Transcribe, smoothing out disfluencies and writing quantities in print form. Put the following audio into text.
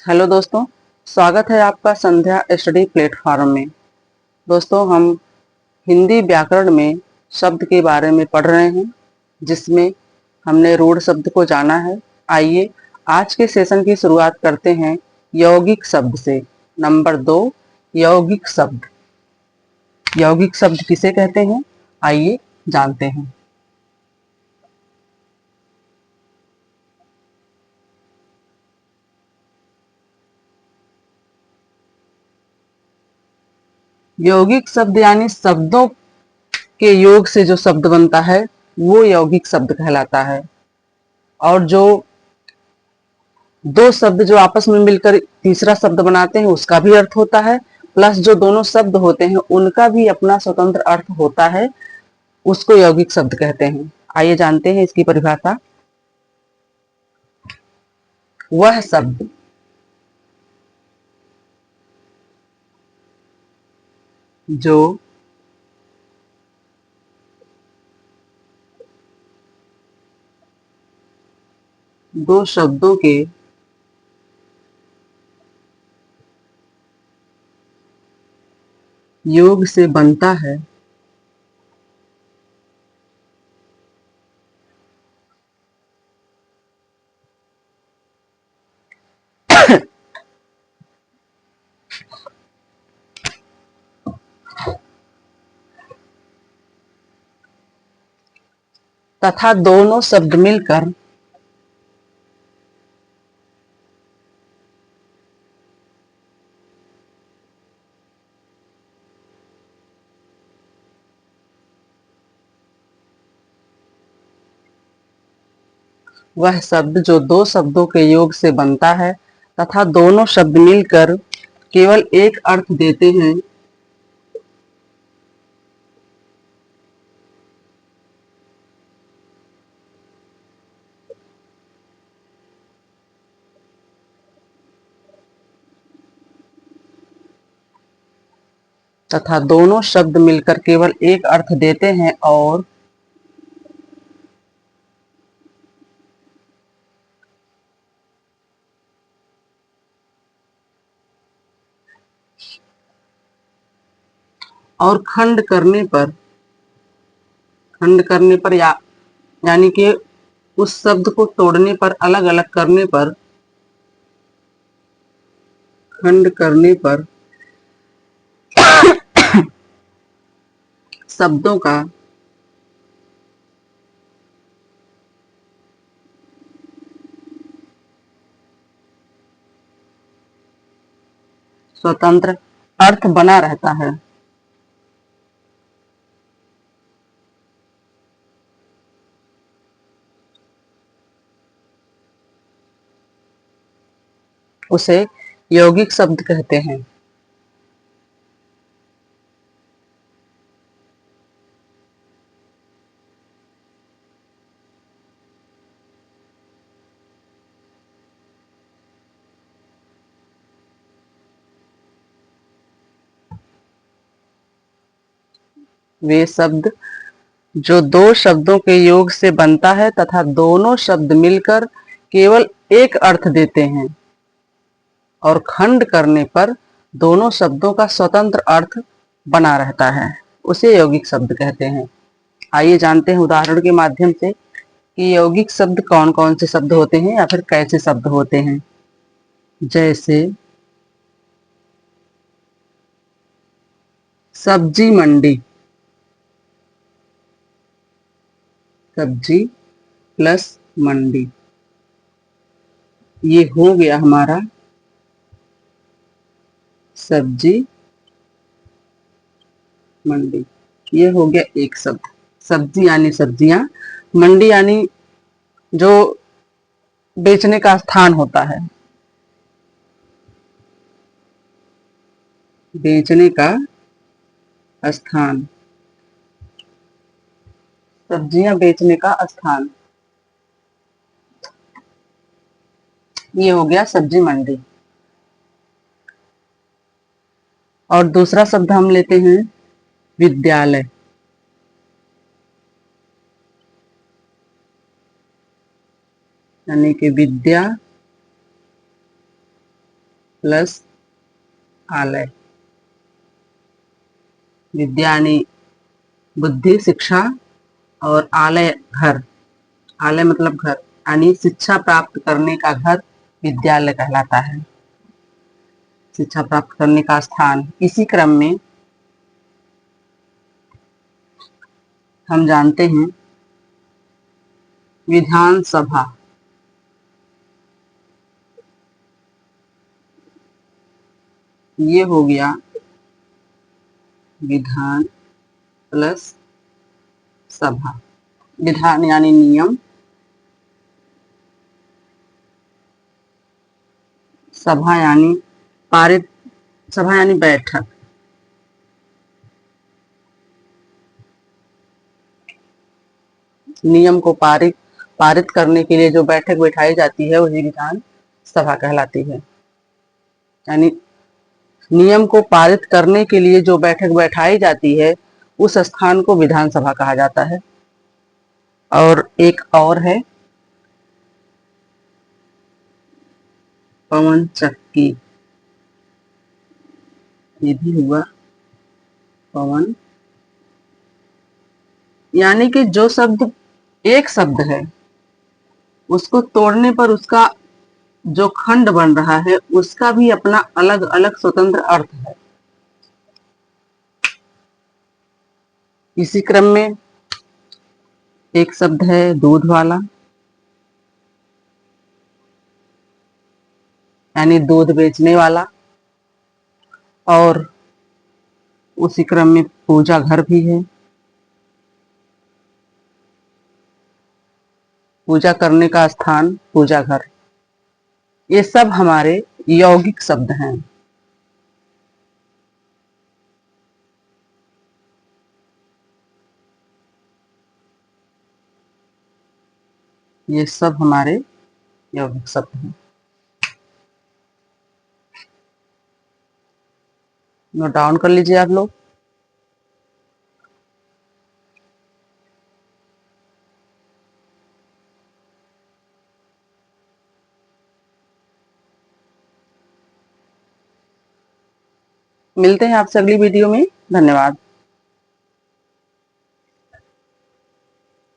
Hello दोस्तों, स्वागत है आपका संध्या स्टडी प्लेटफॉर्म में। दोस्तों, हम हिंदी व्याकरण में शब्द के बारे में पढ़ रहे हैं, जिसमें हमने रूढ़ शब्द को जाना है। आइए आज के सेशन की शुरुआत करते हैं यौगिक शब्द से। नंबर 2, यौगिक शब्द। यौगिक शब्द किसे कहते हैं, आइए जानते हैं। यौगिक शब्द यानी शब्दों के योग से जो शब्द बनता है वो यौगिक शब्द कहलाता है। और जो दो शब्द जो आपस में मिलकर तीसरा शब्द बनाते हैं उसका भी अर्थ होता है, प्लस जो दोनों शब्द होते हैं उनका भी अपना स्वतंत्र अर्थ होता है, उसको यौगिक शब्द कहते हैं। आइए जानते हैं इसकी परिभाषा। वह शब्द जो दो शब्दों के योग से बनता है तथा दोनों शब्द मिलकर वह शब्द जो दो शब्दों के योग से बनता है तथा दोनों शब्द मिलकर केवल एक अर्थ देते हैं, तथा दोनों शब्द मिलकर केवल एक अर्थ देते हैं और खंड करने पर यानी कि उस शब्द को तोड़ने पर, अलग अलग करने पर, खंड करने पर शब्दों का स्वतंत्र अर्थ बना रहता है। उसे यौगिक शब्द कहते हैं। वे शब्द जो दो शब्दों के योग से बनता है तथा दोनों शब्द मिलकर केवल एक अर्थ देते हैं और खंड करने पर दोनों शब्दों का स्वतंत्र अर्थ बना रहता है, उसे यौगिक शब्द कहते हैं। आइए जानते हैं उदाहरण के माध्यम से कि यौगिक शब्द कौन कौन से शब्द होते हैं या फिर कैसे शब्द होते हैं। जैसे सब्जी मंडी, सब्जी प्लस मंडी, ये हो गया हमारा सब्जी मंडी। ये हो गया एक शब्द। सब्जी यानी सब्जियां, मंडी यानी जो बेचने का स्थान होता है, बेचने का स्थान, सब्जियां बेचने का स्थान, ये हो गया सब्जी मंडी। और दूसरा शब्द हम लेते हैं विद्यालय, यानी कि विद्या प्लस आलय। विद्या यानी बुद्धि, शिक्षा, और आलय घर, आलय मतलब घर, यानी शिक्षा प्राप्त करने का घर विद्यालय कहलाता है, शिक्षा प्राप्त करने का स्थान। इसी क्रम में हम जानते हैं विधानसभा, ये हो गया विधान प्लस सभा। विधान यानी नियम, सभा यानी पारित, सभा यानी बैठक। नियम को पारित करने के लिए जो बैठक बैठाई जाती है वही विधान सभा कहलाती है। यानी नियम को पारित करने के लिए जो बैठक बैठाई जाती है उस स्थान को विधानसभा कहा जाता है। और एक और है पवन चक्की, ये भी हुआ पवन, यानी कि जो शब्द एक शब्द है उसको तोड़ने पर उसका जो खंड बन रहा है उसका भी अपना अलग अलग स्वतंत्र अर्थ है। इसी क्रम में एक शब्द है दूध वाला, यानी दूध बेचने वाला। और उसी क्रम में पूजा घर भी है, पूजा करने का स्थान पूजा घर। ये सब हमारे यौगिक शब्द हैं। ये सब हमारे यौगिक शब्द हैं। नोट डाउन कर लीजिए आप लोग। मिलते हैं आपसे अगली वीडियो में। धन्यवाद।